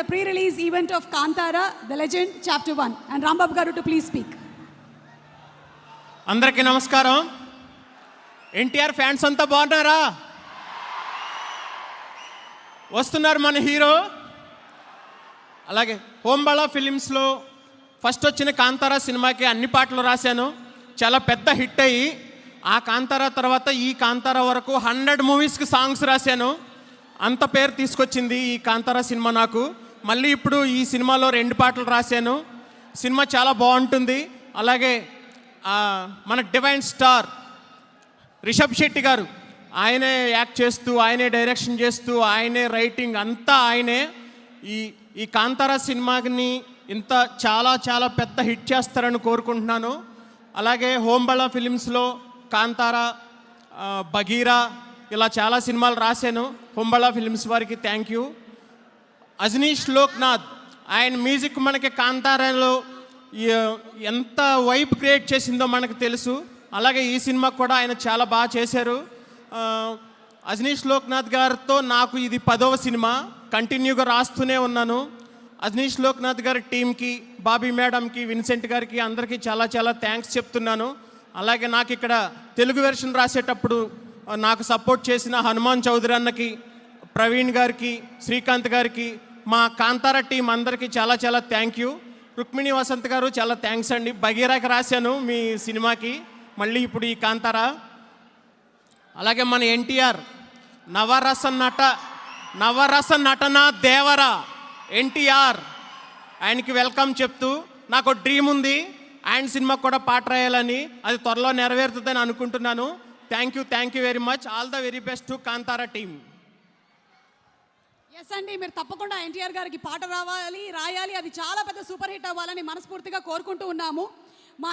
the pre-release event of Kantara, The Legend, Chapter 1. And Rambab Garu to please speak. అందరికీ నమస్కారం. NTR fans అంతా బాగున్నారా? వస్తున్నారు మన హీరో. అలాగే హోంబళ ఫిలిమ్స్లో ఫస్ట్ వచ్చిన కాంతారా సినిమాకి అన్ని పాటలు రాశాను. చాలా పెద్ద హిట్ అయ్యి ఆ కాంతారా తర్వాత ఈ కాంతారా వరకు 100 మూవీస్కి సాంగ్స్ రాశాను. అంత పేరు తీసుకొచ్చింది ఈ కాంతారా సినిమా నాకు. మళ్ళీ ఇప్పుడు ఈ సినిమాలో 2 పాటలు రాశాను. సినిమా చాలా బాగుంటుంది. అలాగే మన డివైన్ స్టార్ రిషబ్ శెట్టి గారు, ఆయనే యాక్ట్ చేస్తూ, ఆయనే డైరెక్షన్ చేస్తూ, ఆయనే రైటింగ్ అంతా ఆయనే. ఈ కాంతారా సినిమాని ఇంత చాలా చాలా పెద్ద హిట్ చేస్తారని కోరుకుంటున్నాను. అలాగే హోంబళ ఫిలిమ్స్లో కాంతారా, బగీరా ఇలా చాలా సినిమాలు రాశాను. హోంబళ ఫిలిమ్స్ వారికి థ్యాంక్ యూ. అజనీష్ లోక్నాథ్ ఆయన మ్యూజిక్ మనకి కాంతారాలో ఎంత వైబ్ క్రియేట్ చేసిందో మనకు తెలుసు. అలాగే ఈ సినిమా కూడా ఆయన చాలా బాగా చేశారు. అజనీష్ లోక్నాథ్ గారితో నాకు ఇది 10వ సినిమా. కంటిన్యూగా రాస్తూనే ఉన్నాను. అజనీష్ లోక్నాథ్ గారి టీంకి, బాబీ మేడంకి, విన్సెంట్ గారికి అందరికీ చాలా చాలా థ్యాంక్స్ చెప్తున్నాను. అలాగే నాకు ఇక్కడ తెలుగు వెర్షన్ రాసేటప్పుడు నాకు సపోర్ట్ చేసిన హనుమాన్ చౌదరి అన్నకి, ప్రవీణ్ గారికి, శ్రీకాంత్ గారికి, మా కాంతారా టీం అందరికీ చాలా చాలా థ్యాంక్ యూ. రుక్మిణి వసంత్ గారు చాలా థ్యాంక్స్ అండి. బగీరాకి రాశాను మీ సినిమాకి, మళ్ళీ ఇప్పుడు ఈ కాంతారా. అలాగే మన ఎన్టీఆర్ నవరస నటన దేవరా ఎన్టీఆర్, ఆయనకి వెల్కమ్ చెప్తూ నాకు డ్రీమ్ ఉంది ఆయన సినిమాకి కూడా పాట రాయాలని. అది త్వరలో నెరవేరుతుందని అనుకుంటున్నాను. Thank you very much. All the very best to Kantara team. Yes అండి, మీరు తప్పకుండా ఎన్టీఆర్ గారికి పాట రాయాలి. అది చాలా పెద్ద సూపర్ హిట్ అవ్వాలని మనస్ఫూర్తిగా కోరుకుంటూ ఉన్నాము. మా